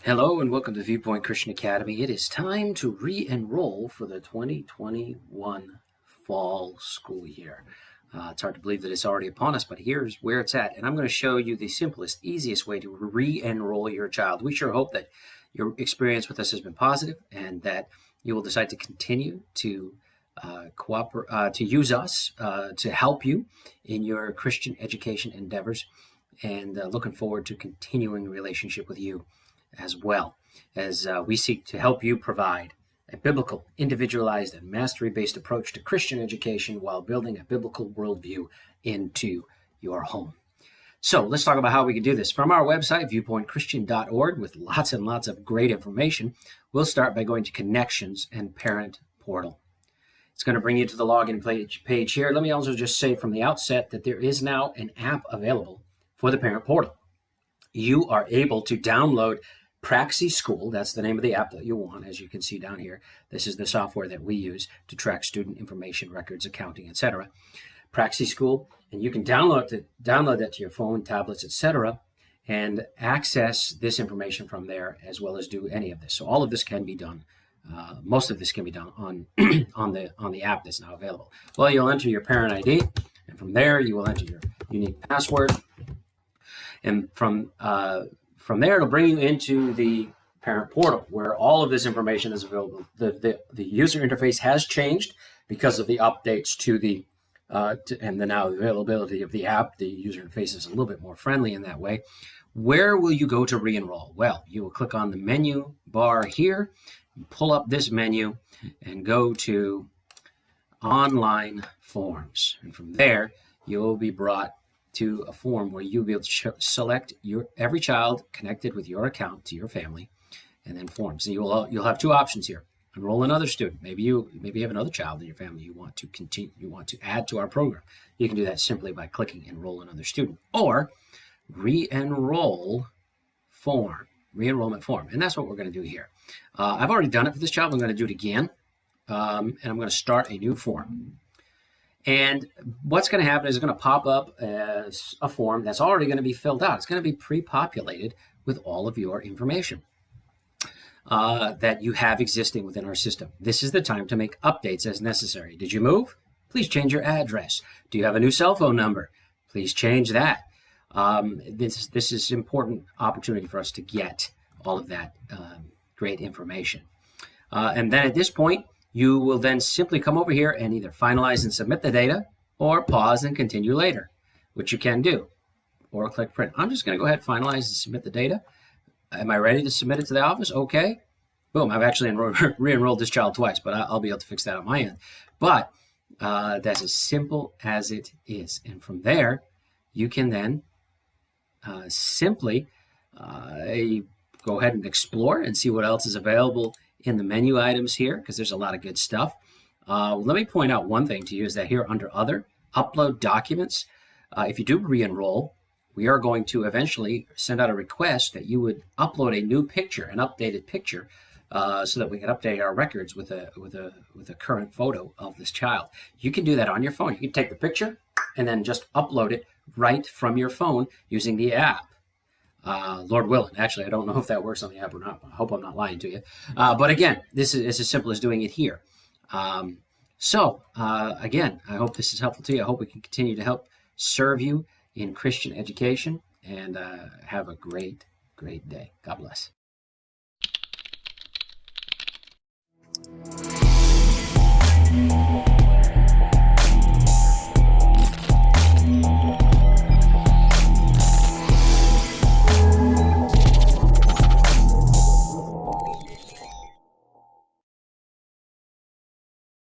Hello and welcome to Viewpoint Christian Academy. It is time to re-enroll for the 2021 fall school year. It's hard to believe that it's already upon us, but here's where it's at. And I'm going to show you the simplest, easiest way to re-enroll your child. We sure hope that your experience with us has been positive and that you will decide to continue to cooperate, to use us to help you in your Christian education endeavors, and looking forward to continuing the relationship with you as well as we seek to help you provide a biblical, individualized, and mastery-based approach to Christian education while building a biblical worldview into your home. So let's talk about how we can do this. From our website, viewpointchristian.org, with lots and lots of great information, we'll start by going to Connections and Parent Portal. It's going to bring you to the login page here. Let me also just say from the outset that there is now an app available for the Parent Portal. You are able to download Praxis School. That's the name of the app that you want, as you can see down here. This is the software that we use to track student information, records, accounting, etc. Praxis School, and you can download that to your phone, tablets, etc., and access this information from there, as well as do any of this. So all of this can be done. Most of this can be done on on the app that's now available. Well, you'll enter your parent ID, and from there you will enter your unique password, and from there, it'll bring you into the Parent Portal, where all of this information is available. The user interface has changed because of the updates to the and the now availability of the app. The user interface is a little bit more friendly in that way. Where will you go to re-enroll? Well, you will click on the menu bar here, pull up this menu, and go to Online Forms. And from there, you will be brought to a form where you'll be able to select every child connected with your account to your family, and then forms. And you'll have two options here: enroll another student. Maybe you have another child in your family you want to add to our program. You can do that simply by clicking enroll another student, or re-enrollment form, and that's what we're going to do here. I've already done it for this child. I'm going to do it again, and I'm going to start a new form. And what's going to happen is it's going to pop up as a form that's already going to be filled out. It's going to be pre-populated with all of your information that you have existing within our system. This is the time to make updates as necessary. Did you move? Please change your address. Do you have a new cell phone number? Please change that. This is an important opportunity for us to get all of that great information. And then at this point, you will then simply come over here and either finalize and submit the data, or pause and continue later, which you can do, or click print. I'm just going to go ahead and finalize and submit the data. Am I ready to submit it to the office? Okay. Boom. I've actually re-enrolled this child twice, but I'll be able to fix that on my end. But that's as simple as it is. And from there, you can then simply go ahead and explore and see what else is available in the menu items here, because there's a lot of good stuff. Let me point out one thing to you, is that here under Other, Upload Documents, if you do re-enroll, we are going to eventually send out a request that you would upload a new picture, an updated picture, so that we can update our records with a current photo of this child. You can do that on your phone. You can take the picture and then just upload it right from your phone using the app. Lord willing. Actually, I don't know if that works on the app or not. I hope I'm not lying to you. But again, this is as simple as doing it here. Again, I hope this is helpful to you. I hope we can continue to help serve you in Christian education, and have a great, great day. God bless.